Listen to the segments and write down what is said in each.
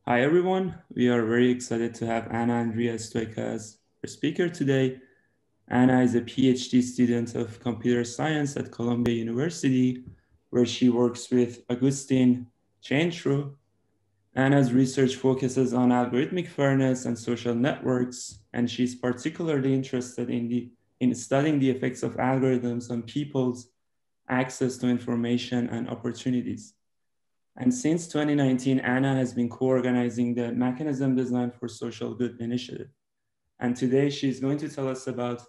Hi, everyone. We are very excited to have Ana-Andreea Stoica as our speaker today. Ana is a PhD student of computer science at Columbia University, where she works with Agustin Chaintrue. Ana's research focuses on algorithmic fairness and social networks, and she's particularly interested in studying the effects of algorithms on people's access to information and opportunities. And since 2019, Ana has been co-organizing the Mechanism Design for Social Good initiative. And today she's going to tell us about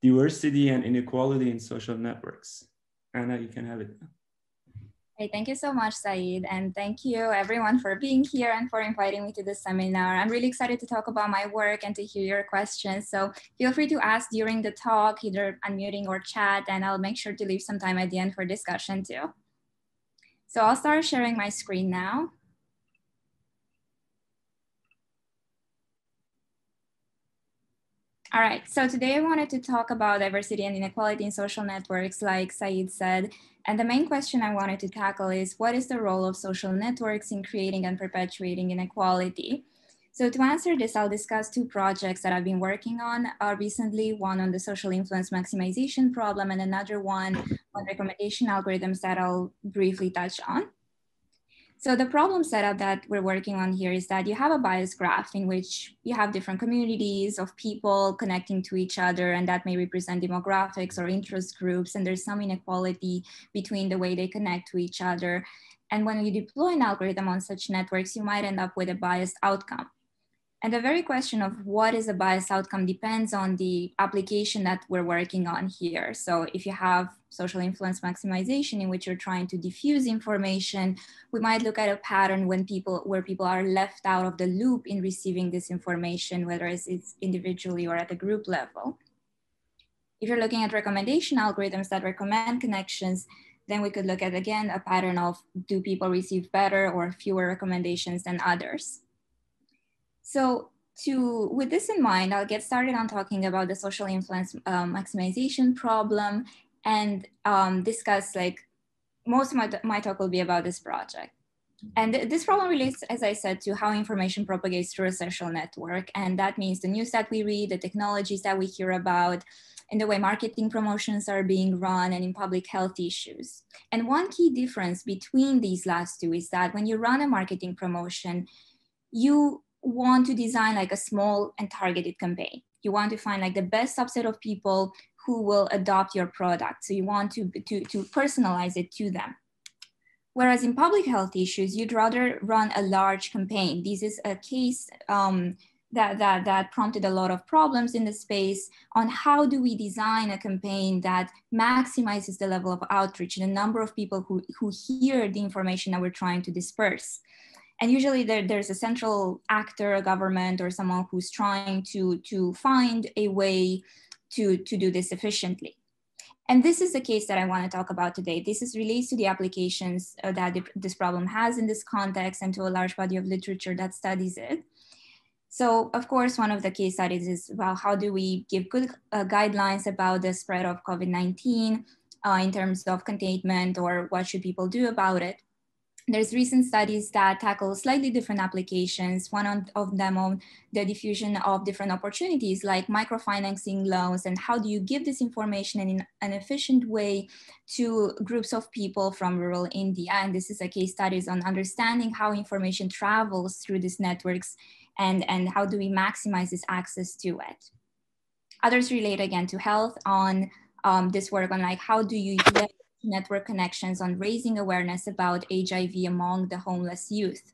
diversity and inequality in social networks. Ana, you can have it. Hey, thank you so much, Saeed. And thank you everyone for being here and for inviting me to this seminar. I'm really excited to talk about my work and to hear your questions. So feel free to ask during the talk, either unmuting or chat, and I'll make sure to leave some time at the end for discussion too. So I'll start sharing my screen now. All right, so today I wanted to talk about diversity and inequality in social networks, like Saeed said. And the main question I wanted to tackle is, what is the role of social networks in creating and perpetuating inequality? So to answer this, I'll discuss two projects that I've been working on recently, one on the social influence maximization problem and another one on recommendation algorithms that I'll briefly touch on. So the problem setup that we're working on here is that you have a bias graph in which you have different communities of people connecting to each other, and that may represent demographics or interest groups. And there's some inequality between the way they connect to each other. And when you deploy an algorithm on such networks, you might end up with a biased outcome. And the very question of what is a biased outcome depends on the application that we're working on here. So if you have social influence maximization in which you're trying to diffuse information, we might look at a pattern where people are left out of the loop in receiving this information, whether it's individually or at a group level. If you're looking at recommendation algorithms that recommend connections, then we could look at, again, a pattern of, do people receive better or fewer recommendations than others? So with this in mind, I'll get started on talking about the social influence maximization problem and discuss, most of my talk will be about this project. And this problem relates, as I said, to how information propagates through a social network. And that means the news that we read, the technologies that we hear about, and the way marketing promotions are being run, and in public health issues. And one key difference between these last two is that when you run a marketing promotion, you want to design like a small and targeted campaign. You want to find like the best subset of people who will adopt your product. So you want to personalize it to them. Whereas in public health issues, you'd rather run a large campaign. This is a case that prompted a lot of problems in the space on how do we design a campaign that maximizes the level of outreach and the number of people who hear the information that we're trying to disperse. And usually there's a central actor, a government, or someone who's trying to find a way to do this efficiently. And this is the case that I want to talk about today. This relates to the applications that this problem has in this context and to a large body of literature that studies it. So of course, one of the case studies is about how do we give good guidelines about the spread of COVID-19 in terms of containment, or what should people do about it. There's recent studies that tackle slightly different applications. One of them on the diffusion of different opportunities like microfinancing loans, and how do you give this information in an efficient way to groups of people from rural India. And this is a case studies on understanding how information travels through these networks and how do we maximize this access to it. Others relate again to health on this work on like how do you network connections on raising awareness about HIV among the homeless youth.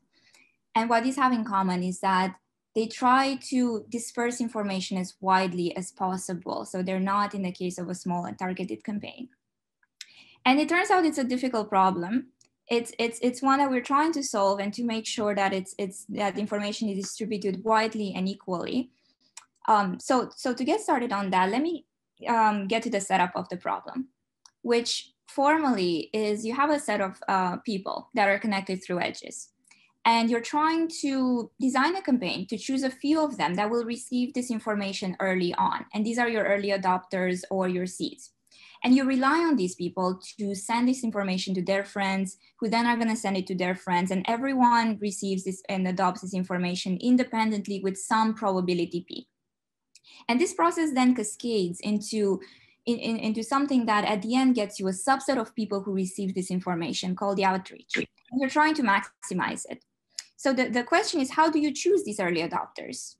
And what these have in common is that they try to disperse information as widely as possible. So they're not in the case of a small and targeted campaign. And it turns out it's a difficult problem. It's one that we're trying to solve and to make sure that that information is distributed widely and equally. So to get started on that, let me get to the setup of the problem, which formally is you have a set of people that are connected through edges. And you're trying to design a campaign to choose a few of them that will receive this information early on. And these are your early adopters or your seeds. And you rely on these people to send this information to their friends, who then are going to send it to their friends. And everyone receives this and adopts this information independently with some probability P. And this process then cascades into something that at the end gets you a subset of people who receive this information called the outreach. And you're trying to maximize it. So the question is, how do you choose these early adopters?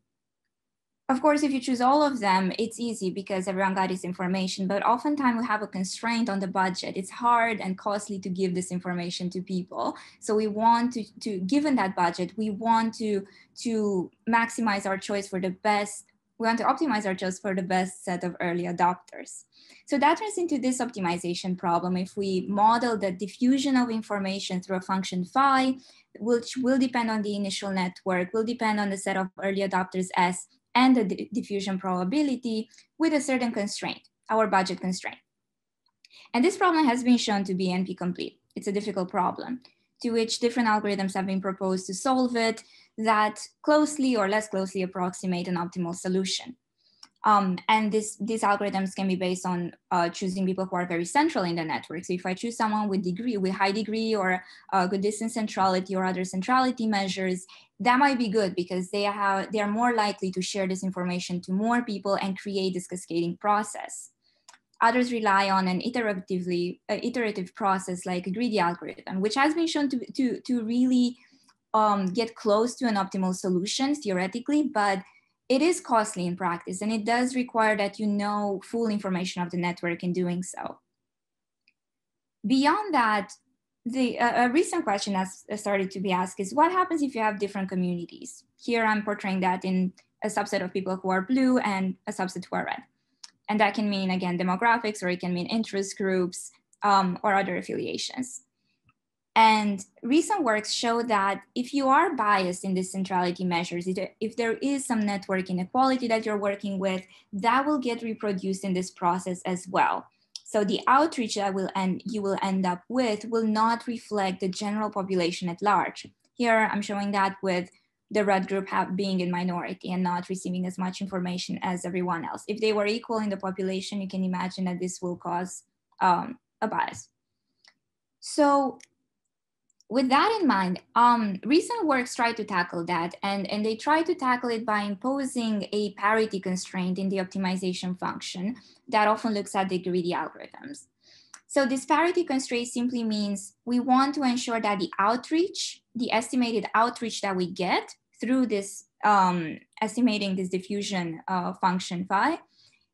Of course, if you choose all of them, it's easy because everyone got this information, but oftentimes we have a constraint on the budget. It's hard and costly to give this information to people. So we want to given that budget, we want to maximize our choice for the best. We want to optimize our choice for the best set of early adopters. So that turns into this optimization problem. If we model the diffusion of information through a function phi, which will depend on the initial network, will depend on the set of early adopters S, and the diffusion probability with a certain constraint, our budget constraint. And this problem has been shown to be NP complete. It's a difficult problem to which different algorithms have been proposed to solve it that closely or less closely approximate an optimal solution. And these algorithms can be based on choosing people who are very central in the network. So if I choose someone with high degree or good distance centrality or other centrality measures, that might be good because they are more likely to share this information to more people and create this cascading process. Others rely on an iterative process like a greedy algorithm, which has been shown to really get close to an optimal solution theoretically, but it is costly in practice, and it does require that you know full information of the network in doing so. Beyond that, a recent question has started to be asked is, what happens if you have different communities? Here I'm portraying that in a subset of people who are blue and a subset who are red. And that can mean, again, demographics, or it can mean interest groups or other affiliations. And recent works show that if you are biased in these centrality measures, if there is some network inequality that you're working with, that will get reproduced in this process as well. So the outreach that you will end up with will not reflect the general population at large. Here I'm showing that with the red group being in minority and not receiving as much information as everyone else. If they were equal in the population, you can imagine that this will cause a bias. So with that in mind, recent works try to tackle that, and they try to tackle it by imposing a parity constraint in the optimization function that often looks at the greedy algorithms. So this parity constraint simply means we want to ensure that the outreach, the estimated outreach that we get through this estimating this diffusion function phi,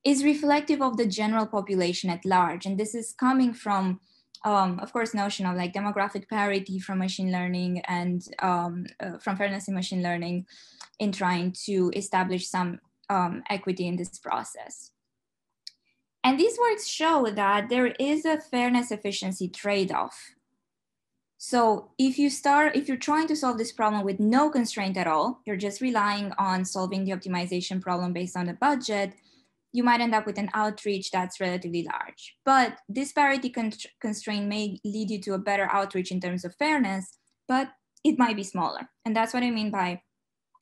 is reflective of the general population at large. And this is coming from of course, notion of like demographic parity from machine learning and from fairness in machine learning in trying to establish some equity in this process. And these works show that there is a fairness efficiency trade-off. So if you're trying to solve this problem with no constraint at all, you're just relying on solving the optimization problem based on the budget, you might end up with an outreach that's relatively large. But this parity constraint may lead you to a better outreach in terms of fairness, but it might be smaller. And that's what I mean by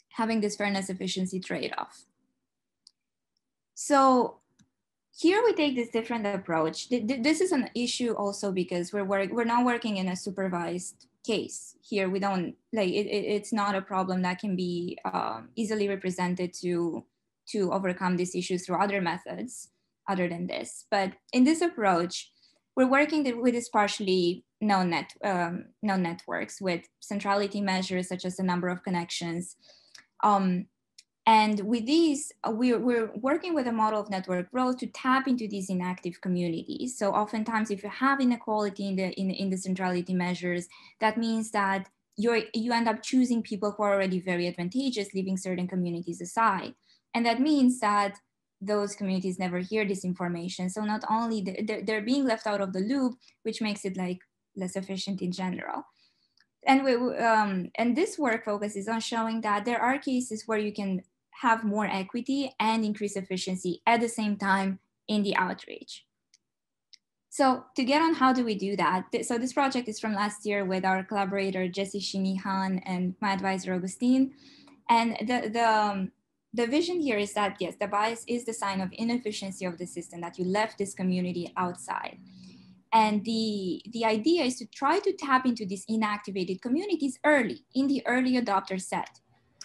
having this fairness efficiency trade-off. So here we take this different approach. This is an issue also because we're not working in a supervised case. Here we don't, like, it's not a problem that can be easily represented to overcome these issues through other methods other than this. But in this approach, we're working with these partially known networks with centrality measures such as the number of connections. And with these, we're working with a model of network growth to tap into these inactive communities. So oftentimes, if you have inequality in the centrality measures, that means that you end up choosing people who are already very advantageous, leaving certain communities aside. And that means that those communities never hear this information. So not only they're being left out of the loop, which makes it like less efficient in general. And this work focuses on showing that there are cases where you can have more equity and increase efficiency at the same time in the outreach. So to get on how do we do that? So this project is from last year with our collaborator, Jesse Shinihan, and my advisor, Augustine. And the vision here is that, yes, the bias is the sign of inefficiency of the system, that you left this community outside. And the idea is to try to tap into these inactivated communities early, in the early adopter set,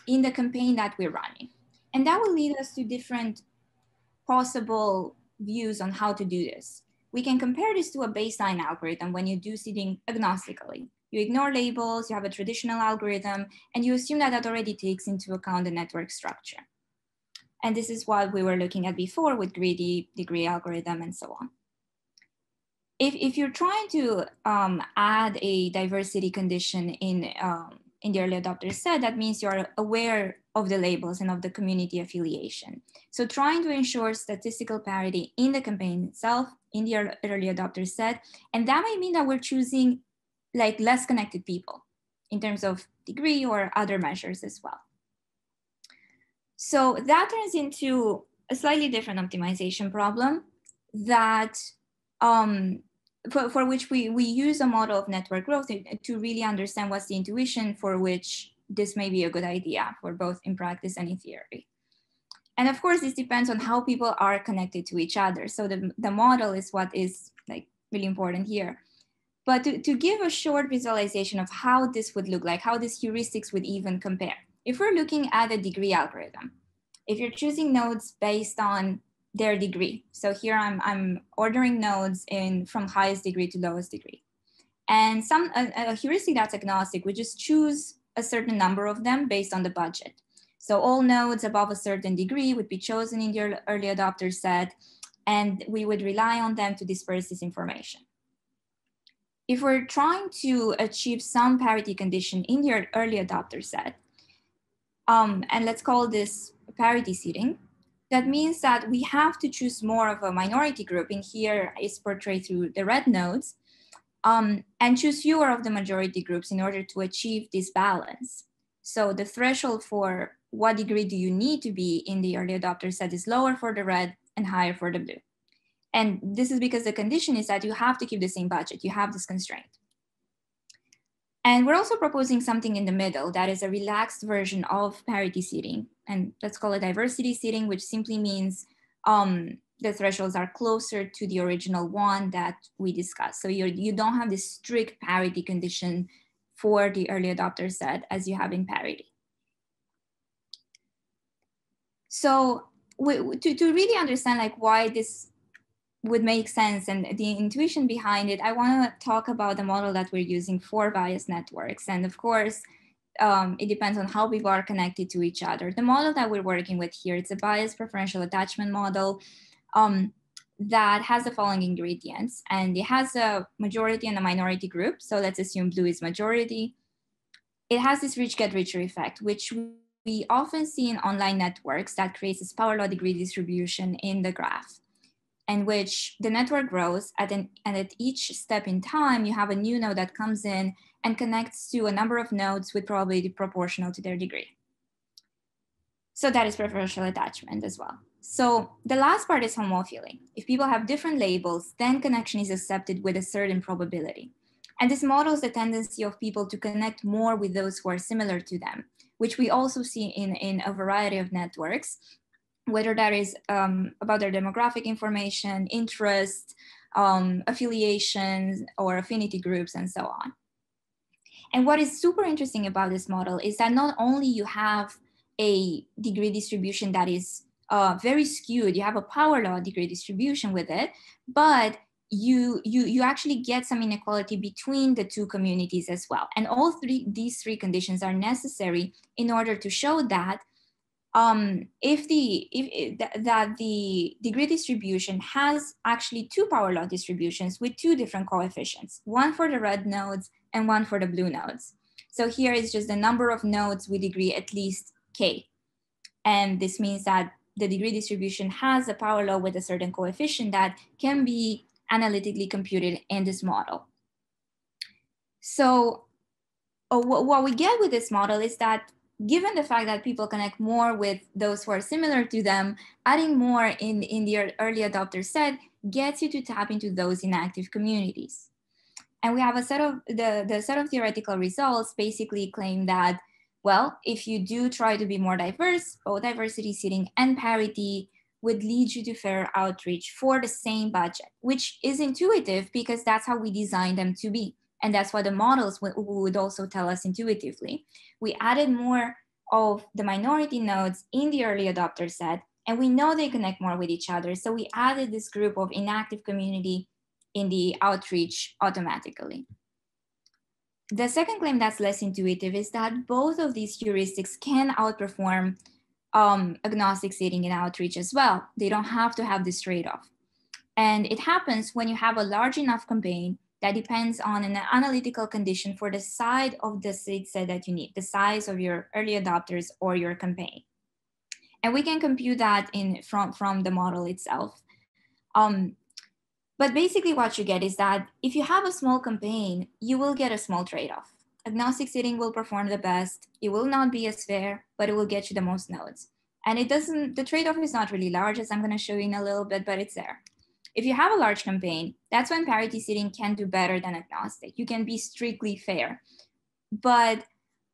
in the campaign that we're running. And that will lead us to different possible views on how to do this. We can compare this to a baseline algorithm when you do seeding agnostically. You ignore labels, you have a traditional algorithm, and you assume that that already takes into account the network structure. And this is what we were looking at before with greedy degree algorithm and so on. If you're trying to add a diversity condition in the early adopter set, that means you're aware of the labels and of the community affiliation. So trying to ensure statistical parity in the campaign itself, in the early adopter set, and that might mean that we're choosing like less connected people in terms of degree or other measures as well. So that turns into a slightly different optimization problem that for which we use a model of network growth to really understand what's the intuition for which this may be a good idea for both in practice and in theory. And of course, this depends on how people are connected to each other. So the model is what is like really important here. But to give a short visualization of how this would look like, how these heuristics would even compare. If we're looking at a degree algorithm, if you're choosing nodes based on their degree. So here I'm ordering nodes from highest degree to lowest degree. And a heuristic that's agnostic would just choose a certain number of them based on the budget. So all nodes above a certain degree would be chosen in the early adopter set, and we would rely on them to disperse this information. If we're trying to achieve some parity condition in your early adopter set, and let's call this parity seeding, that means that we have to choose more of a minority group, in here is portrayed through the red nodes, and choose fewer of the majority groups in order to achieve this balance. So the threshold for what degree do you need to be in the early adopter set is lower for the red and higher for the blue. And this is because the condition is that you have to keep the same budget, you have this constraint. And we're also proposing something in the middle that is a relaxed version of parity seeding. And let's call it diversity seeding, which simply means the thresholds are closer to the original one that we discussed. So you don't have this strict parity condition for the early adopter set as you have in parity. So to really understand like why this would make sense and the intuition behind it, I want to talk about the model that we're using for bias networks. And of course, it depends on how people are connected to each other. The model that we're working with here, it's a bias preferential attachment model that has the following ingredients. And it has a majority and a minority group. So let's assume blue is majority. It has this rich get richer effect, which we often see in online networks that creates this power law degree distribution in the graph, and which the network grows and at each step in time, you have a new node that comes in and connects to a number of nodes with probability proportional to their degree. So that is preferential attachment as well. So the last part is homophily. If people have different labels, then connection is accepted with a certain probability. And this models the tendency of people to connect more with those who are similar to them, which we also see in a variety of networks, whether that is about their demographic information, interest, affiliations, or affinity groups, and so on. And what is super interesting about this model is that not only you have a degree distribution that is very skewed, you have a power law degree distribution with it, but you actually get some inequality between the two communities as well. And all these three conditions are necessary in order to show that that the degree distribution has actually two power law distributions with two different coefficients, one for the red nodes and one for the blue nodes. So here is just the number of nodes with degree at least K. And this means that the degree distribution has a power law with a certain coefficient that can be analytically computed in this model. So what we get with this model is that given the fact that people connect more with those who are similar to them, adding more in the early adopter set gets you to tap into those inactive communities. And we have a set of, the set of theoretical results basically claim that Well, if you do try to be more diverse, both diversity seating and parity would lead you to fair outreach for the same budget, which is intuitive because that's how we designed them to be. And that's what the models would also tell us intuitively. We added more of the minority nodes in the early adopter set, and we know they connect more with each other. So we added this group of inactive community in the outreach automatically. The second claim that's less intuitive is that both of these heuristics can outperform agnostic seating in outreach as well. They don't have to have this trade-off. And it happens when you have a large enough campaign that depends on an analytical condition for the size of the seed set that you need, the size of your early adopters or your campaign. And we can compute that from the model itself. But basically what you get is that if you have a small campaign, you will get a small trade-off. Agnostic seating will perform the best. It will not be as fair, but it will get you the most nodes. And the trade-off is not really large, as I'm gonna show you in a little bit, but it's there. If you have a large campaign, that's when parity seating can do better than agnostic. You can be strictly fair, but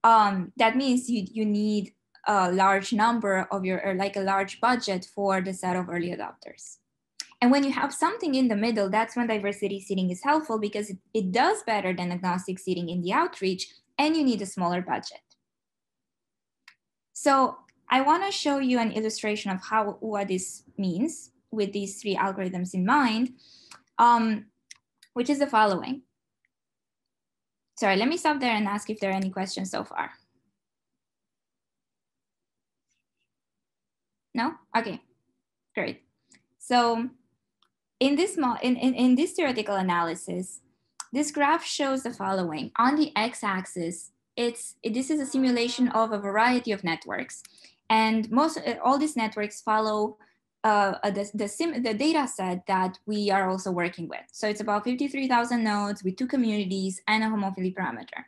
that means you need a large number of or like a large budget for the set of early adopters. And when you have something in the middle, that's when diversity seating is helpful because it does better than agnostic seating in the outreach, and you need a smaller budget. So I want to show you an illustration of what this means with these three algorithms in mind, which is the following. Sorry, let me stop there and ask if there are any questions so far. No? Okay, great. So in this theoretical analysis, this graph shows the following. On the x-axis, this is a simulation of a variety of networks. And all these networks follow the data set that we are also working with. So it's about 53,000 nodes with 2 communities and a homophily parameter.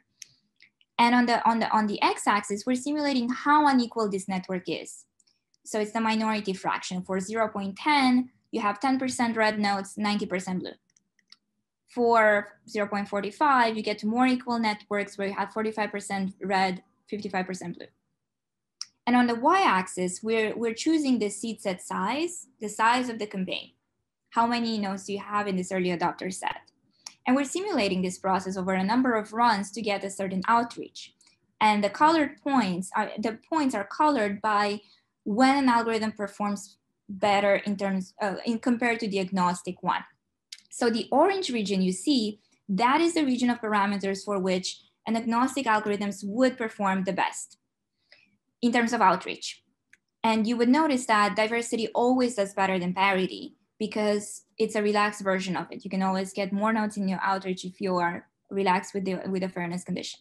And on the x-axis, we're simulating how unequal this network is. So it's the minority fraction. For 0.10, you have 10% red nodes, 90% blue. For 0.45, you get to more equal networks where you have 45% red, 55% blue. And on the y-axis, we're choosing the seed set size, the size of the campaign. How many nodes do you have in this early adopter set? And we're simulating this process over a number of runs to get a certain outreach. And the colored points are colored by when an algorithm performs better compared to the agnostic one. So the orange region you see, that is the region of parameters for which an agnostic algorithms would perform the best in terms of outreach. And you would notice that diversity always does better than parity because it's a relaxed version of it. You can always get more nodes in your outreach if you are relaxed with the fairness condition.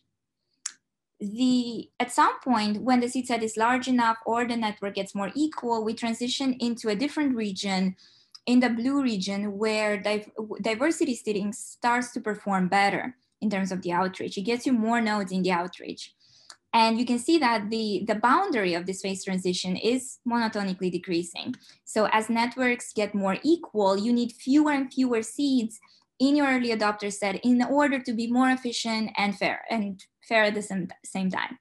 At some point, when the seed set is large enough or the network gets more equal, we transition into a different region, in the blue region, where diversity seating starts to perform better in terms of the outreach. It gets you more nodes in the outreach. And you can see that the boundary of this phase transition is monotonically decreasing. So as networks get more equal, you need fewer and fewer seeds in your early adopter set in order to be more efficient and fair at the same time.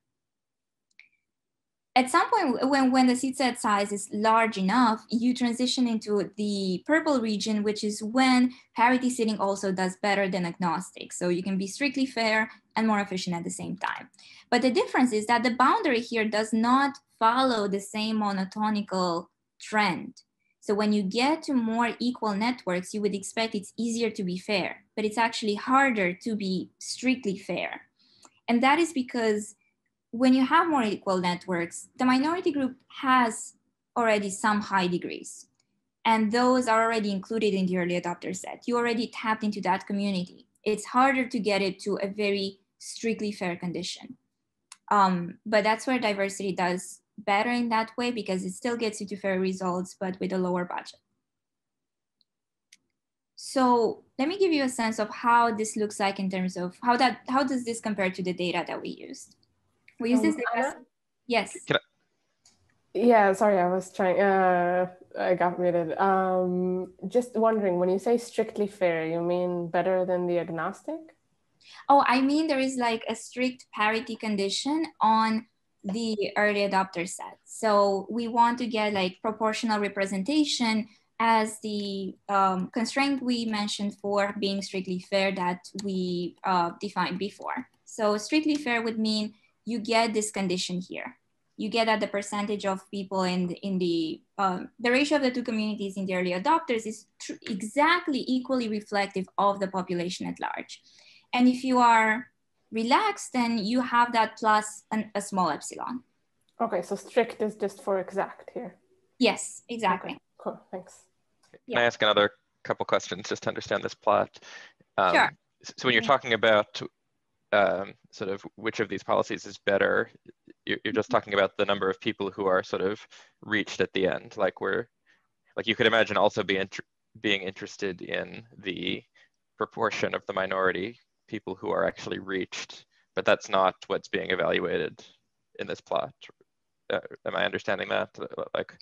At some point, when the seed set size is large enough, you transition into the purple region, which is when parity seating also does better than agnostic. So you can be strictly fair and more efficient at the same time. But the difference is that the boundary here does not follow the same monotonical trend. So when you get to more equal networks, you would expect it's easier to be fair, but it's actually harder to be strictly fair. And that is because when you have more equal networks, the minority group has already some high degrees, and those are already included in the early adopter set. You already tapped into that community. It's harder to get it to a very strictly fair condition. But that's where diversity does better in that way because it still gets you to fair results, but with a lower budget. So let me give you a sense of how this looks like in terms of how does this compare to the data that we used. We use this data. Yes. Yeah, sorry, I was trying, I got muted. Just wondering, when you say strictly fair, you mean better than the agnostic? Oh, I mean, there is like a strict parity condition on the early adopter set. So we want to get like proportional representation as the constraint we mentioned for being strictly fair that we defined before. So strictly fair would mean you get this condition here. You get that the percentage of people in the ratio of the two communities in the early adopters is exactly equally reflective of the population at large. And if you are relaxed, then you have that plus a small epsilon. Okay, so strict is just for exact here. Yes, exactly. Okay, cool, thanks. Can I ask another couple questions just to understand this plot? Sure. So when you're talking about sort of which of these policies is better, you're just talking about the number of people who are sort of reached at the end. Like you could imagine also being interested in the proportion of the minority people who are actually reached, but that's not what's being evaluated in this plot. Am I understanding that?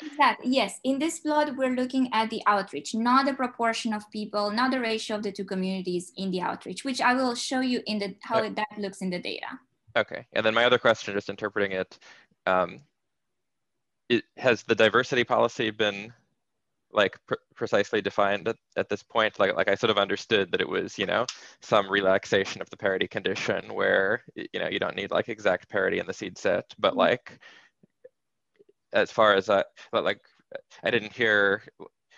Exactly. Yes. In this plot, we're looking at the outreach, not the proportion of people, not the ratio of the two communities in the outreach, which I will show you in how that looks in the data. Okay. And then my other question, just interpreting it, has the diversity policy been like precisely defined at this point? Like I sort of understood that it was, some relaxation of the parity condition where, you don't need like exact parity in the seed set, but like, as far as I didn't hear,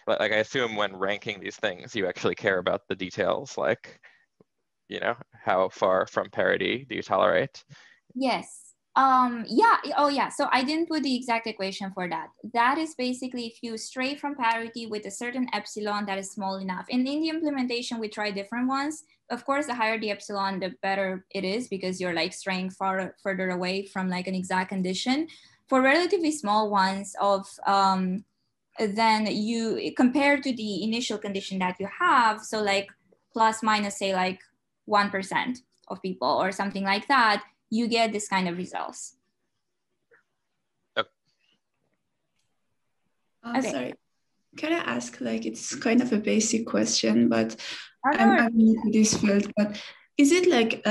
like I assume when ranking these things, you actually care about the details, like, how far from parity do you tolerate? Yes. Yeah. Oh, yeah. So I didn't put the exact equation for that. That is basically if you stray from parity with a certain epsilon that is small enough. And in the implementation, we try different ones. Of course, the higher the epsilon, the better it is because you're like straying further away from like an exact condition. For relatively small ones then you compare to the initial condition that you have. So like plus minus say like 1% of people or something like that, you get this kind of results. Okay. Sorry, can I ask, like, it's kind of a basic question, but I'm new to this field, but is it like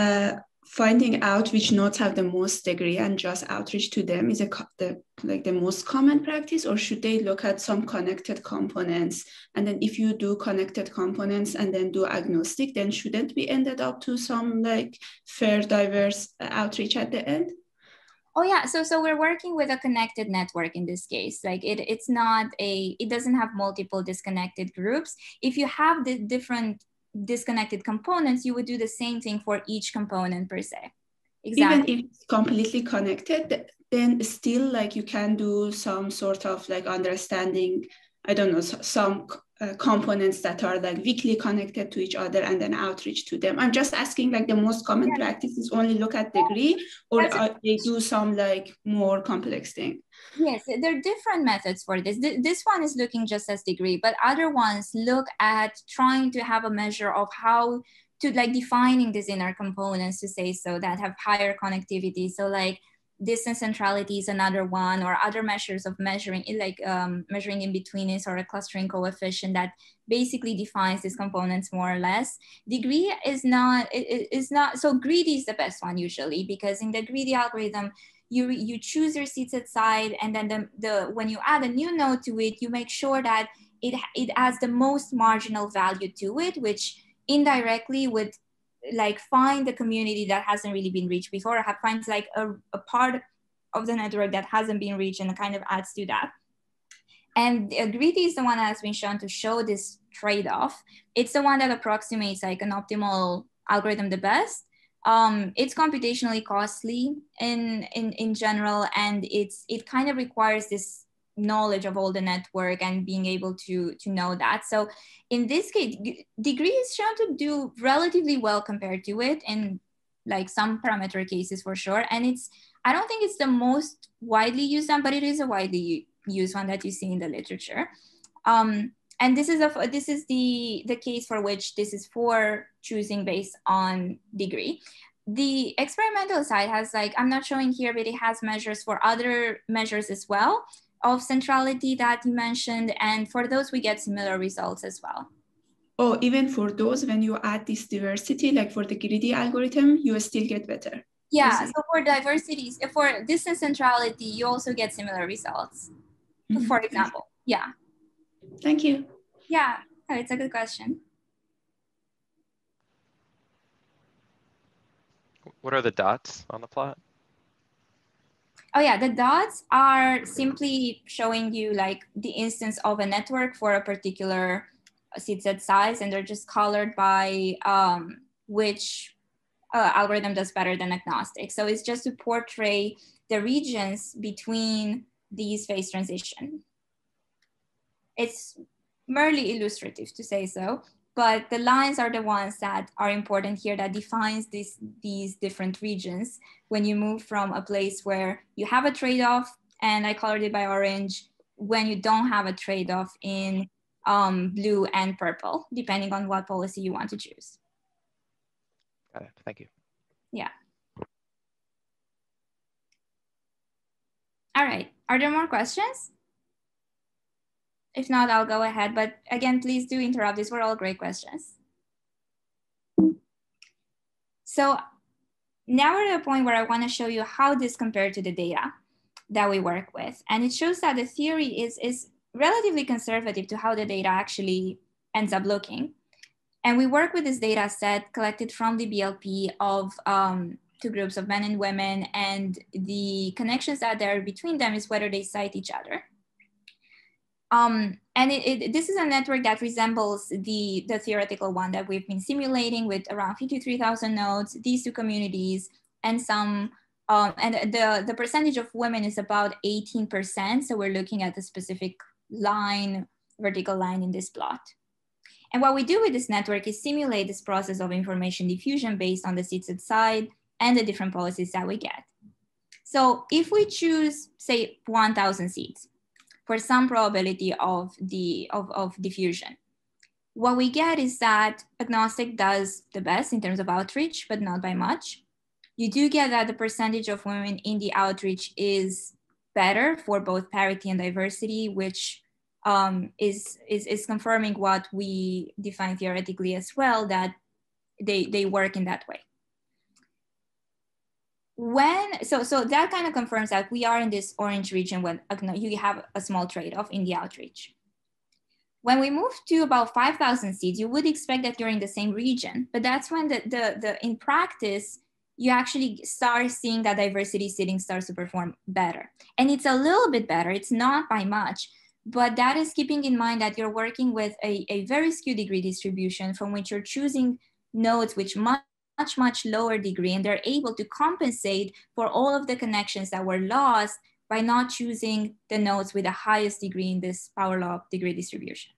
finding out which nodes have the most degree and just outreach to them is the most common practice, or should they look at some connected components? And then if you do connected components and then do agnostic, then shouldn't we ended up to some like fair, diverse outreach at the end? Oh yeah, so we're working with a connected network in this case. Like it doesn't have multiple disconnected groups. If you have the different disconnected components, you would do the same thing for each component per se. Exactly. Even if it's completely connected, then still like you can do some sort of like understanding, I don't know, some components that are like weakly connected to each other and then outreach to them. I'm just asking, like, the most common practice is only look at degree, or they do some like more complex thing? Yes, there are different methods for this. This one is looking just as degree, but other ones look at trying to have a measure of how to like defining these inner components to say so that have higher connectivity. So like distance centrality is another one, or other measures of measuring, like measuring in betweenness or a clustering coefficient that basically defines these components more or less. Degree is not, so greedy is the best one usually, because in the greedy algorithm, you choose your seed set side, and then when you add a new node to it, you make sure that it adds the most marginal value to it, which indirectly would like find the community that hasn't really been reached before, or finds like a part of the network that hasn't been reached, and it kind of adds to that. And greedy is the one that has been shown to show this trade-off. It's the one that approximates like an optimal algorithm the best. It's computationally costly in general, and it kind of requires this knowledge of all the network and being able to know that. So in this case, degree is shown to do relatively well compared to it in like some parameter cases for sure. And I don't think it's the most widely used one, but it is a widely used one that you see in the literature. And this is the case for which this is for choosing based on degree. The experimental side has like, I'm not showing here, but it has measures for other measures as well of centrality that you mentioned. And for those, we get similar results as well. Oh, even for those, when you add this diversity, like for the greedy algorithm, you still get better. Yeah, so for diversities, for distance centrality, you also get similar results, for example. Yeah. Thank you. Yeah, oh, it's a good question. What are the dots on the plot? Oh yeah, the dots are simply showing you like the instance of a network for a particular seed set size, and they're just colored by which algorithm does better than agnostic. So it's just to portray the regions between these phase transition. It's merely illustrative to say so, but the lines are the ones that are important here that defines these different regions when you move from a place where you have a trade-off, and I colored it by orange, when you don't have a trade-off in blue and purple, depending on what policy you want to choose. Got it, thank you. Yeah. All right, are there more questions? If not, I'll go ahead, but again, please do interrupt. These were all great questions. So now we're at a point where I want to show you how this compared to the data that we work with. And it shows that the theory is relatively conservative to how the data actually ends up looking. And we work with this data set collected from the BLP of two groups of men and women, and the connections that there are between them is whether they cite each other. And this is a network that resembles the theoretical one that we've been simulating with around 53,000 nodes, these two communities, and some, and the percentage of women is about 18%. So we're looking at a specific line, vertical line in this plot. And what we do with this network is simulate this process of information diffusion based on the seed set side and the different policies that we get. So if we choose, say, 1,000 seeds, for some probability of diffusion, what we get is that agnostic does the best in terms of outreach, but not by much. You do get that the percentage of women in the outreach is better for both parity and diversity, which is confirming what we define theoretically as well, that they work in that way. So that kind of confirms that we are in this orange region when you have a small trade-off in the outreach. When we move to about 5,000 seeds, you would expect that you're in the same region, but that's when in practice, you actually start seeing that diversity seeding starts to perform better. And it's a little bit better, it's not by much, but that is keeping in mind that you're working with a very skewed degree distribution from which you're choosing nodes which much lower degree, and they're able to compensate for all of the connections that were lost by not choosing the nodes with the highest degree in this power law degree distribution.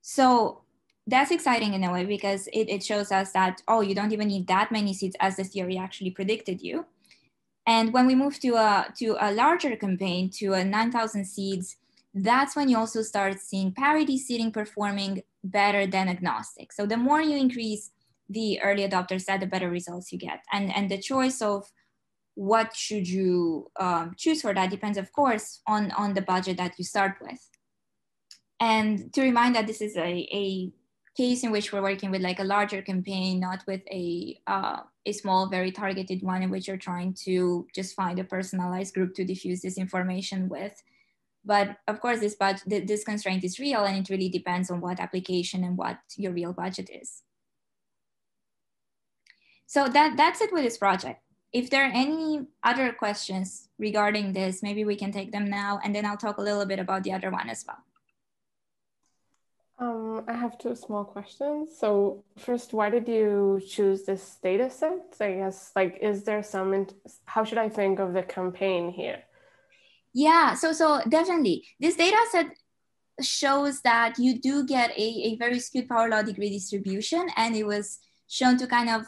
So that's exciting in a way, because it shows us that, oh, you don't even need that many seeds as the theory actually predicted you. And when we move to a larger campaign, to a 9,000 seeds, that's when you also start seeing parity seeding performing better than agnostic. So the more you increase the early adopter set, the better results you get. And the choice of what should you choose for that depends, of course, on the budget that you start with. And to remind that this is a case in which we're working with like a larger campaign, not with a small, very targeted one in which you're trying to just find a personalized group to diffuse this information with. But of course, this constraint is real, and it really depends on what application and what your real budget is. So that's it with this project. If there are any other questions regarding this, maybe we can take them now, and then I'll talk a little bit about the other one as well. I have two small questions. So first, why did you choose this data set? I guess, like, is there how should I think of the campaign here? Yeah, so definitely. This data set shows that you do get a very skewed power law degree distribution, and it was shown to kind of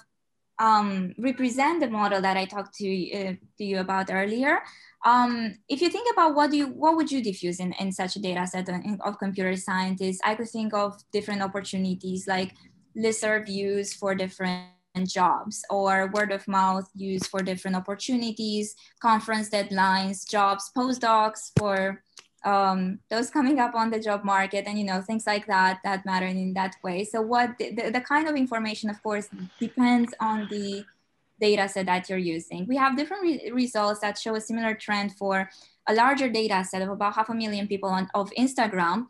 represent the model that I talked to you about earlier. If you think about what would you diffuse in such a data set of computer scientists, I could think of different opportunities like listserv use for different jobs, or word of mouth use for different opportunities, conference deadlines, jobs, postdocs for those coming up on the job market, and things like that matter in that way. So what the kind of information, of course, depends on the data set that you're using. We have different results that show a similar trend for a larger data set of about 500,000 people of Instagram,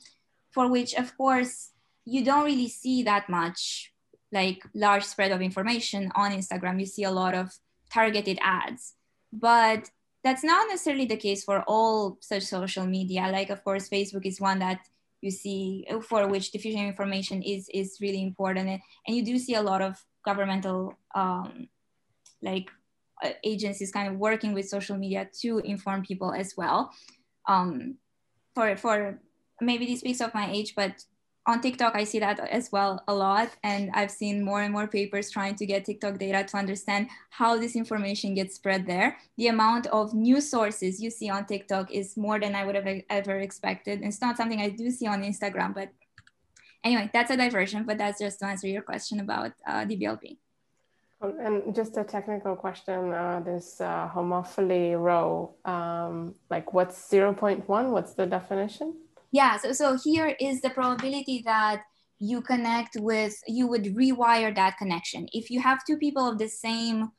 for which, of course, you don't really see that much like large spread of information on Instagram. You see a lot of targeted ads, but that's not necessarily the case for all such social media. Like, of course, Facebook is one that you see for which diffusion of information is really important. And you do see a lot of governmental agencies kind of working with social media to inform people as well. For maybe this speaks of my age, but on TikTok, I see that as well a lot. And I've seen more and more papers trying to get TikTok data to understand how this information gets spread there. The amount of news sources you see on TikTok is more than I would have ever expected. And it's not something I do see on Instagram, but anyway, that's a diversion, but that's just to answer your question about DBLP. And just a technical question, this homophily row, like what's 0.1? What's the definition? Yeah, so here is the probability that you connect with, you would rewire that connection. If you have two people of the same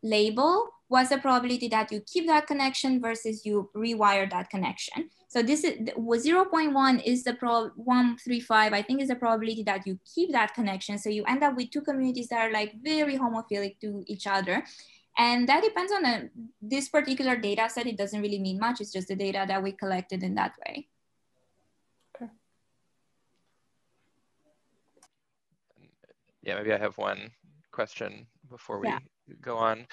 label, what's the probability that you keep that connection versus you rewire that connection? So this is 0.1 is the 135, I think, is the probability that you keep that connection. So you end up with two communities that are like very homophilic to each other. And that depends on this particular data set. It doesn't really mean much. It's just the data that we collected in that way. Okay. Yeah, maybe I have one question before we go on,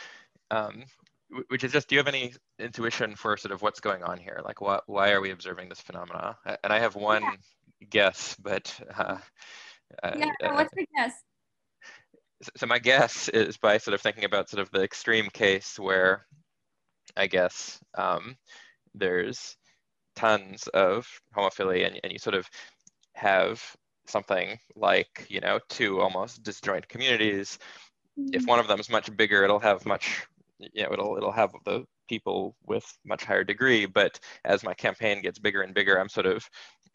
which is just, do you have any intuition for sort of what's going on here? Like, why are we observing this phenomena? And I have one guess, but what's your guess? So my guess is by sort of thinking about sort of the extreme case where I guess there's tons of homophily and you sort of have something like, you know, two almost disjoint communities. If one of them is much bigger, it'll have much, you know, it'll have the people with much higher degree. But as my campaign gets bigger and bigger, I'm sort of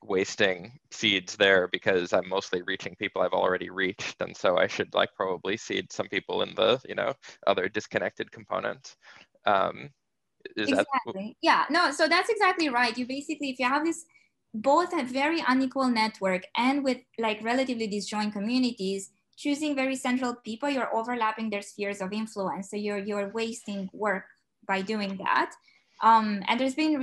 wasting seeds there because I'm mostly reaching people I've already reached, and so I should like probably seed some people in the, you know, other disconnected component. Exactly. Yeah, no, so that's exactly right. You basically, if you have this both a very unequal network and with like relatively disjoint communities, choosing very central people, you're overlapping their spheres of influence. So you're wasting work by doing that. And there's been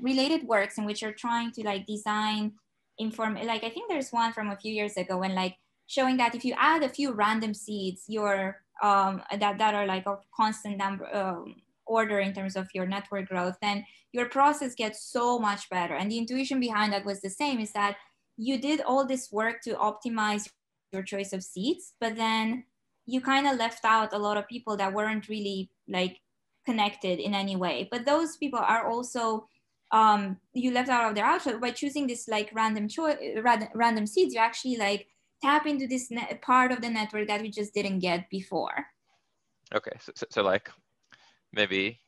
related works in which you're trying to like design like I think there's one from a few years ago when like showing that if you add a few random seeds, that are like of constant number order in terms of your network growth, then your process gets so much better. And the intuition behind that was the same, is that you did all this work to optimize your choice of seeds, but then you kind of left out a lot of people that weren't really like connected in any way. But those people are also you left out of their output. By choosing this like random seeds, you actually like tap into this part of the network that we just didn't get before. Okay, so like maybe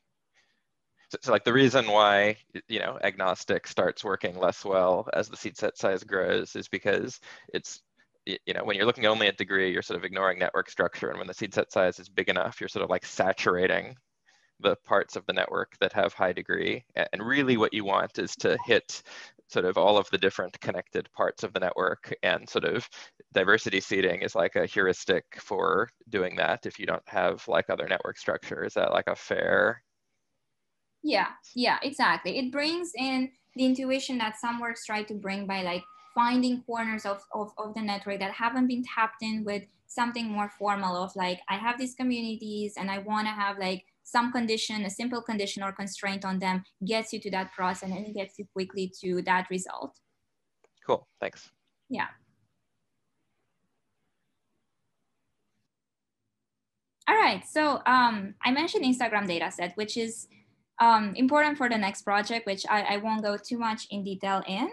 so like the reason why, you know, agnostic starts working less well as the seed set size grows is because it's, you know, when you're looking only at degree, you're sort of ignoring network structure, and when the seed set size is big enough, you're sort of like saturating the parts of the network that have high degree. And really what you want is to hit sort of all of the different connected parts of the network, and sort of diversity seeding is like a heuristic for doing that if you don't have like other network structure. Is that like a fair? Yeah, exactly. It brings in the intuition that some works try to bring by like finding corners of the network that haven't been tapped in with something more formal of like, I have these communities and I want to have like some condition, a simple condition or constraint on them gets you to that process, and it gets you quickly to that result. Cool, thanks. Yeah. All right, so I mentioned Instagram dataset, which is important for the next project, which I won't go too much in detail in,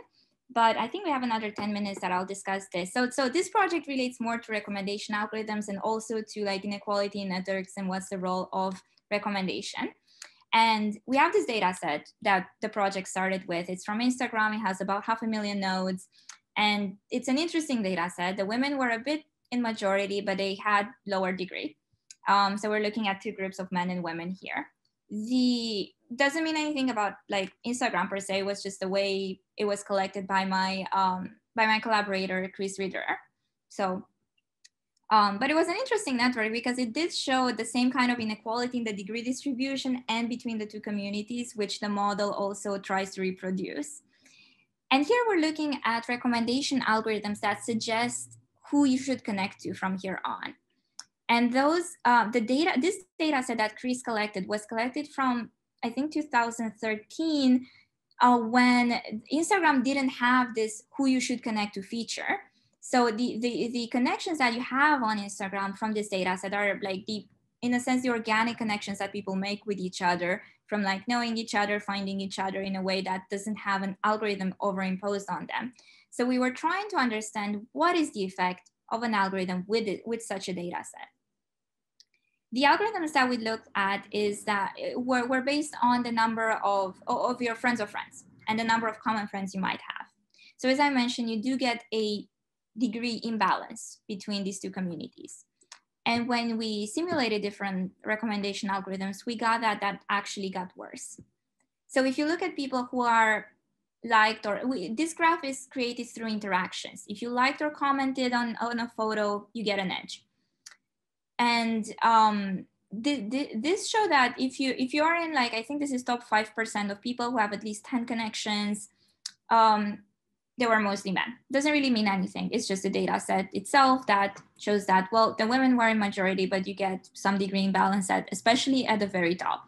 but I think we have another 10 minutes that I'll discuss this. So this project relates more to recommendation algorithms and also to like inequality in networks and what's the role of recommendation. And we have this data set that the project started with. It's from Instagram. It has about 500,000 nodes. And it's an interesting data set. The women were a bit in majority, but they had lower degree. So we're looking at two groups of men and women here. Doesn't mean anything about like Instagram per se. It was just the way it was collected by my collaborator, Chris Ritter. So, but it was an interesting network because it did show the same kind of inequality in the degree distribution and between the two communities, which the model also tries to reproduce. And here we're looking at recommendation algorithms that suggest who you should connect to from here on. And those, this data set that Chris collected was collected from, I think, 2013, when Instagram didn't have this who you should connect to feature. So the connections that you have on Instagram from this data set are like in a sense, the organic connections that people make with each other from like knowing each other, finding each other in a way that doesn't have an algorithm overimposed on them. So we were trying to understand what is the effect of an algorithm with such a data set. The algorithms that we looked at is that were based on the number of your friends of friends and the number of common friends you might have. So as I mentioned, you do get a degree imbalance between these two communities. And when we simulated different recommendation algorithms, we got that actually got worse. So if you look at people who are liked, this graph is created through interactions. If you liked or commented on a photo, you get an edge. And this show that if you are in like, I think this is top 5% of people who have at least 10 connections, they were mostly men. Doesn't really mean anything. It's just the data set itself that shows that, well, the women were in majority, but you get some degree imbalance especially at the very top.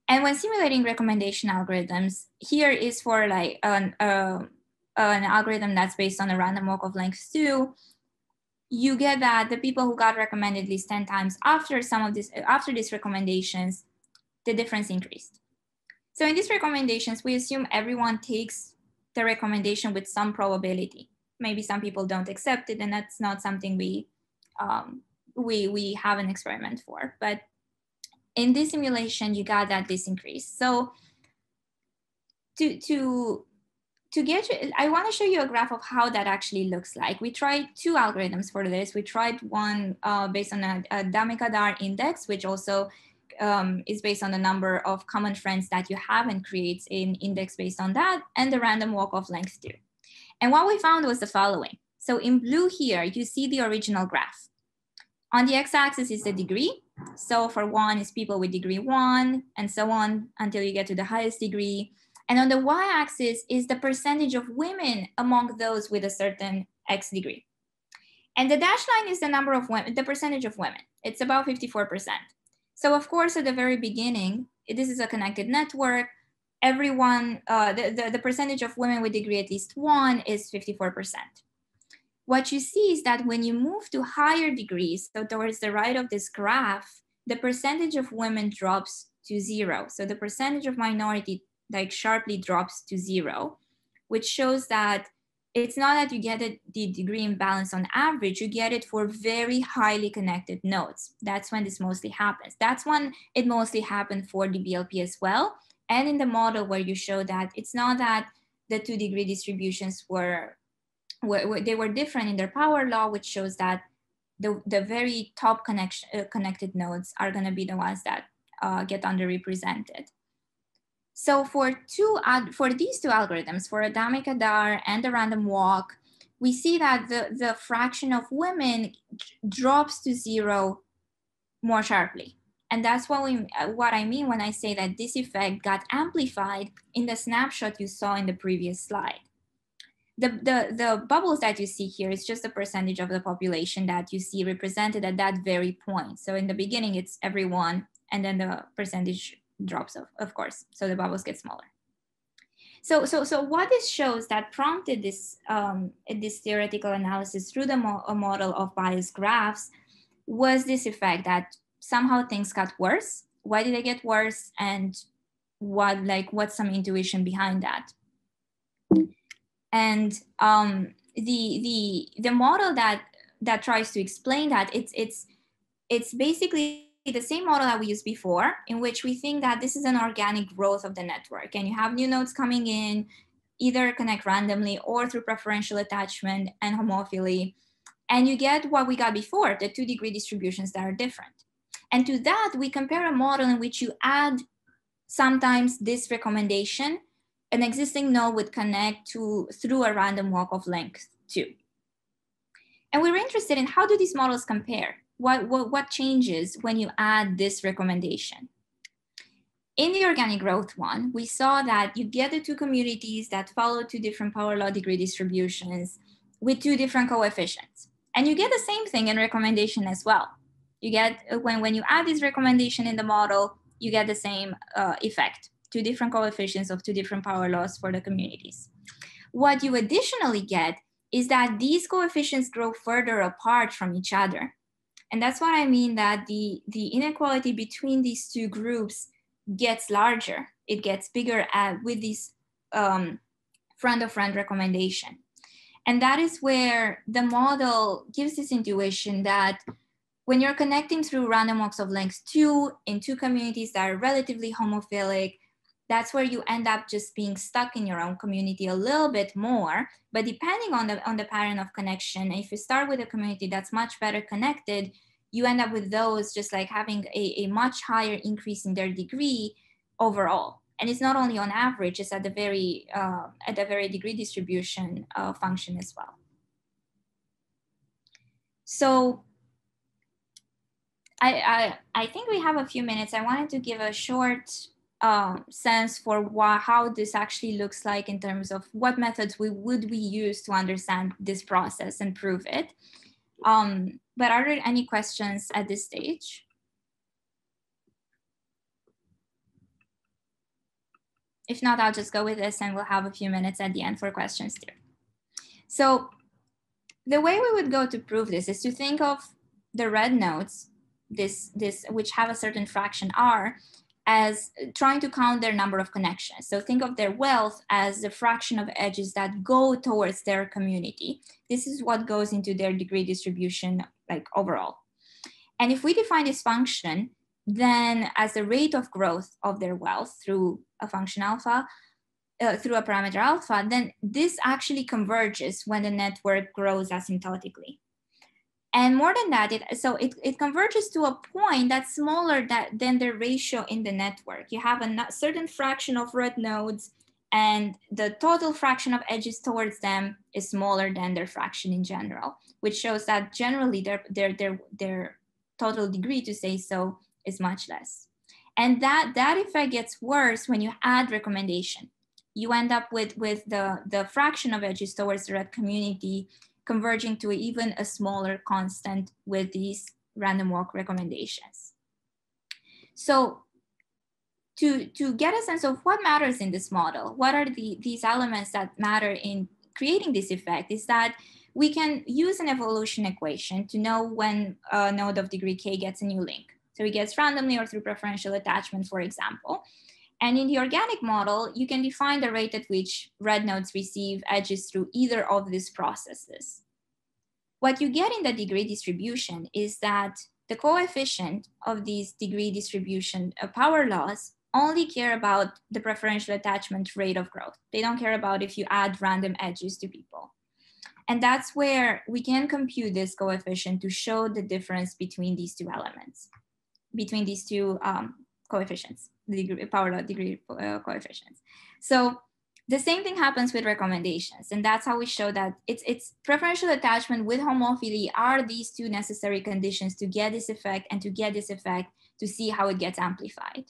And when simulating recommendation algorithms, here is for like an algorithm that's based on a random walk of length 2, you get that the people who got recommended at least 10 times after these recommendations, the difference increased. So in these recommendations, we assume everyone takes the recommendation with some probability. Maybe some people don't accept it, and that's not something we have an experiment for. But in this simulation, you got that this increase. So to get you, I want to show you a graph of how that actually looks like. We tried two algorithms for this. We tried one based on a Damekadar index, which also is based on the number of common friends that you have and creates an index based on that, and the random walk of length 2. And what we found was the following. So in blue here, you see the original graph. On the x-axis is the degree. So for 1 is people with degree 1, and so on until you get to the highest degree. And on the y-axis is the percentage of women among those with a certain x degree. And the dashed line is the number of women, the percentage of women. It's about 54%. So of course, at the very beginning, this is a connected network. Everyone, the percentage of women with degree at least 1 is 54%. What you see is that when you move to higher degrees, so towards the right of this graph, the percentage of women drops to 0. So the percentage of minority like sharply drops to 0, which shows that it's not that you get the degree imbalance on average, you get it for very highly connected nodes. That's when this mostly happens. That's when it mostly happened for the BLP as well. And in the model where you show that it's not that the 2 degree distributions they were different in their power law, which shows that the very top connected nodes are gonna be the ones that get underrepresented. So for these two algorithms, for a Damekadar and the random walk, we see that the fraction of women drops to 0 more sharply. And that's what I mean when I say that this effect got amplified in the snapshot you saw in the previous slide. The bubbles that you see here is just the percentage of the population that you see represented at that very point. So in the beginning, it's everyone, and then the percentage drops off, of course, so the bubbles get smaller. So what this shows that prompted this theoretical analysis through a model of biased graphs was this effect that somehow things got worse. Why did they get worse, and what's some intuition behind that? And the model that tries to explain that, it's basically the same model that we used before, in which we think that this is an organic growth of the network, and you have new nodes coming in, either connect randomly or through preferential attachment and homophily. And you get what we got before, the 2-degree distributions that are different. And to that, we compare a model in which you add sometimes this recommendation, an existing node would connect through a random walk of length 2. And we were interested in how do these models compare? What changes when you add this recommendation? In the organic growth one, we saw that you get the 2 communities that follow 2 different power law degree distributions with 2 different coefficients. And you get the same thing in recommendation as well. You get, when you add this recommendation in the model, you get the same effect, 2 different coefficients of 2 different power laws for the communities. What you additionally get is that these coefficients grow further apart from each other. And that's what I mean that the inequality between these 2 groups gets larger. It gets bigger with this friend-of-friend recommendation. And that is where the model gives this intuition that when you're connecting through random walks of length 2 in 2 communities that are relatively homophilic, that's where you end up just being stuck in your own community a little bit more. But depending on the pattern of connection, if you start with a community that's much better connected, you end up with those just like having a much higher increase in their degree overall. And it's not only on average, it's at the very degree distribution function as well. So I think we have a few minutes. I wanted to give a short sense for how this actually looks like in terms of what methods would we use to understand this process and prove it. But are there any questions at this stage? If not, I'll just go with this and we'll have a few minutes at the end for questions too. So the way we would go to prove this is to think of the red nodes, which have a certain fraction R, as trying to count their number of connections. So think of their wealth as the fraction of edges that go towards their community. This is what goes into their degree distribution like overall. And if we define this function, then as the rate of growth of their wealth through a function alpha, through a parameter alpha, then this actually converges when the network grows asymptotically. And more than that, it converges to a point that's smaller than the ratio in the network. You have a certain fraction of red nodes and the total fraction of edges towards them is smaller than their fraction in general, which shows that generally their total degree, to say so, is much less. And that effect gets worse when you add recommendation. You end up with the fraction of edges towards the red community converging to even a smaller constant with these random walk recommendations. So to get a sense of what matters in this model, what are these elements that matter in creating this effect, is that we can use an evolution equation to know when a node of degree k gets a new link. So it gets randomly or through preferential attachment, for example. And in the organic model, you can define the rate at which red nodes receive edges through either of these processes. What you get in the degree distribution is that the coefficient of these degree distribution power laws only care about the preferential attachment rate of growth. They don't care about if you add random edges to people. And that's where we can compute this coefficient to show the difference between these two elements, between these two coefficients, the degree, power law degree coefficients. So the same thing happens with recommendations. And that's how we show that it's preferential attachment with homophily are these two necessary conditions to get this effect and to get this effect to see how it gets amplified.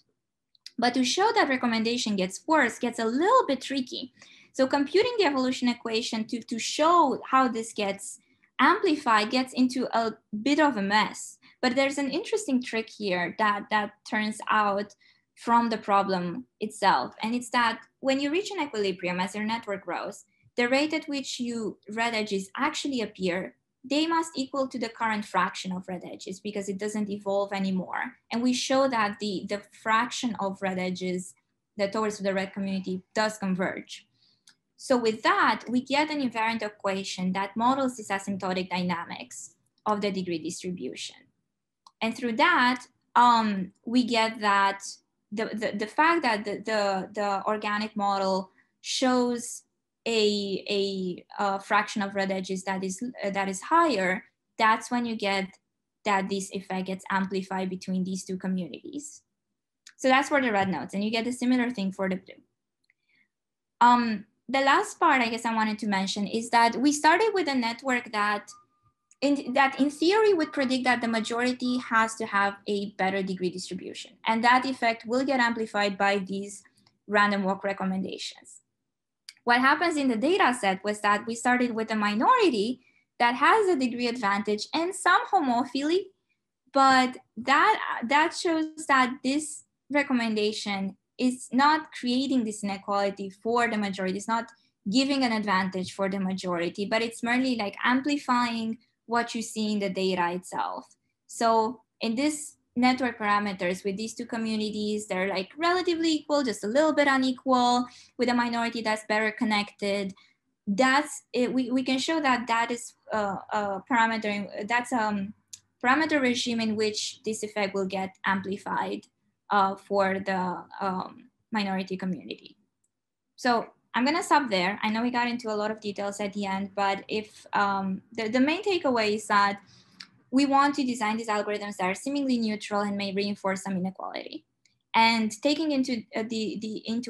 But to show that recommendation gets worse gets a little bit tricky. So computing the evolution equation to show how this gets amplified gets into a bit of a mess. But there's an interesting trick here that turns out from the problem itself. And it's that when you reach an equilibrium as your network grows, the rate at which red edges actually appear, they must equal to the current fraction of red edges because it doesn't evolve anymore. And we show that the fraction of red edges that towards the red community does converge. So with that, we get an invariant equation that models this asymptotic dynamics of the degree distribution. And through that, we get that the fact that the organic model shows a fraction of red edges that is higher, that's when you get that this effect gets amplified between these two communities. So that's for the red nodes, and you get a similar thing for the blue. The last part I guess I wanted to mention is that we started with a network that in theory would predict that the majority has to have a better degree distribution, and that effect will get amplified by these random walk recommendations. What happens in the data set was that we started with a minority that has a degree advantage and some homophily, but that shows that this recommendation is not creating this inequality for the majority. It's not giving an advantage for the majority, but it's merely like amplifying what you see in the data itself. So in this network parameters with these two communities, they're like relatively equal, just a little bit unequal, with a minority that's better connected. That's it. We can show that that is a parameter, that's parameter regime in which this effect will get amplified for the minority community. So I'm gonna stop there. I know we got into a lot of details at the end, but if the main takeaway is that we want to design these algorithms that are seemingly neutral and may reinforce some inequality. And taking into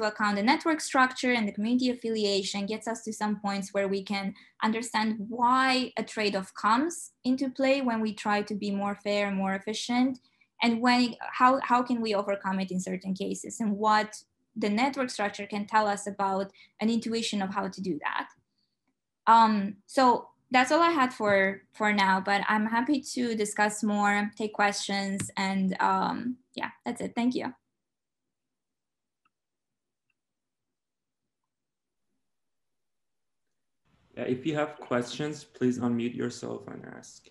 account the network structure and the community affiliation gets us to some points where we can understand why a trade-off comes into play when we try to be more fair and more efficient, and how can we overcome it in certain cases, and what the network structure can tell us about an intuition of how to do that. So that's all I had for now, but I'm happy to discuss more, take questions, and yeah, that's it. Thank you. Yeah, if you have questions, please unmute yourself and ask.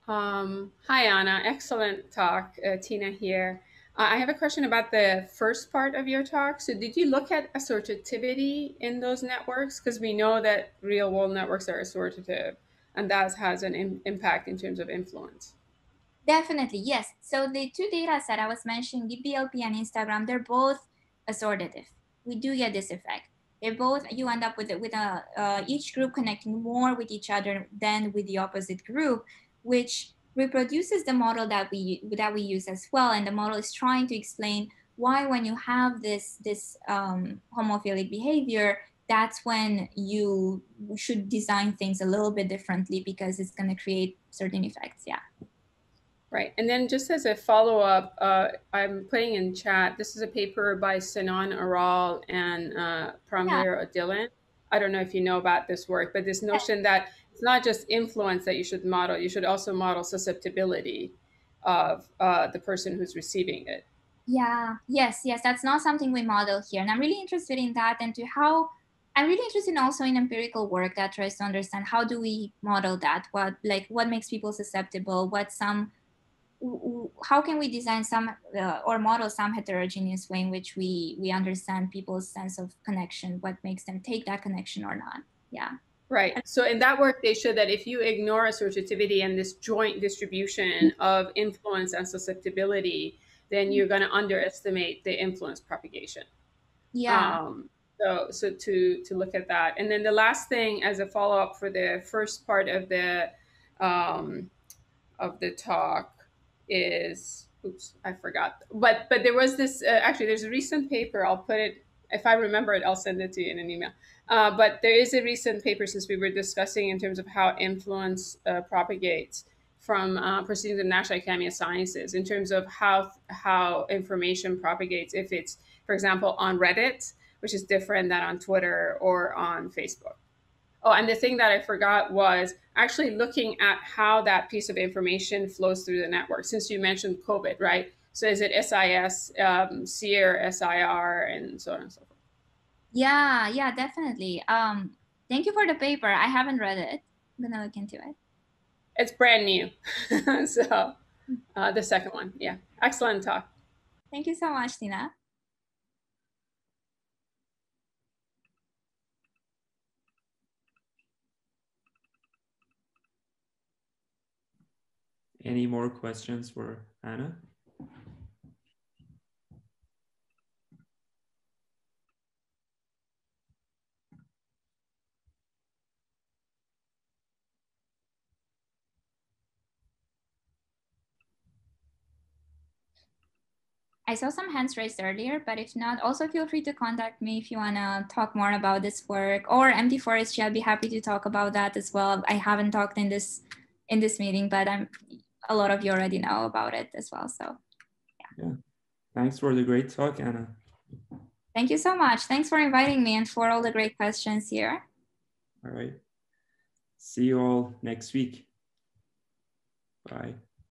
Hi, Anna. Excellent talk. Tina here. I have a question about the first part of your talk. So did you look at assortativity in those networks? Because we know that real world networks are assortative, and that has an impact in terms of influence. Definitely, yes. So the two data set I was mentioning, DBLP and Instagram, they're both assortative. We do get this effect. They're both, you end up with each group connecting more with each other than with the opposite group, which reproduces the model that we use as well. And the model is trying to explain why, when you have this homophilic behavior, that's when you should design things a little bit differently, because it's going to create certain effects. Yeah. Right. And then just as a follow-up, I'm putting in chat, this is a paper by Sinan Aral and Pramveer Adilin. I don't know if you know about this work, but this notion that it's not just influence that you should model, you should also model susceptibility of the person who's receiving it. Yeah, yes, that's not something we model here. And I'm really interested in that, and I'm really interested also in empirical work that tries to understand how do we model that, what makes people susceptible, how can we design some or model some heterogeneous way in which we understand people's sense of connection, what makes them take that connection or not. Yeah. Right. So in that work, they show that if you ignore assortativity and this joint distribution of influence and susceptibility, then you're going to underestimate the influence propagation. Yeah. So to look at that. And then the last thing as a follow-up for the first part of the talk is, oops, I forgot. But there was this, actually, there's a recent paper, I'll put it, if I remember it, I'll send it to you in an email. But there is a recent paper, since we were discussing in terms of how influence propagates, from Proceedings of the National Academy of Sciences, in terms of how information propagates if it's, for example, on Reddit, which is different than on Twitter or on Facebook. Oh, and the thing that I forgot was actually looking at how that piece of information flows through the network, since you mentioned COVID, right? So is it SIS, SIR, SIR, and so on and so forth? Yeah, definitely. Thank you for the paper. I haven't read it. I'm gonna look into it. It's brand new. So the second one, yeah. Excellent talk. Thank you so much, Tina. Any more questions for Anna? I saw some hands raised earlier, but if not, also feel free to contact me if you want to talk more about this work, or Empty Forestry. I'd be happy to talk about that as well. I haven't talked in this meeting, but a lot of you already know about it as well. So yeah. Thanks for the great talk, Anna. Thank you so much. Thanks for inviting me and for all the great questions here. All right. See you all next week. Bye.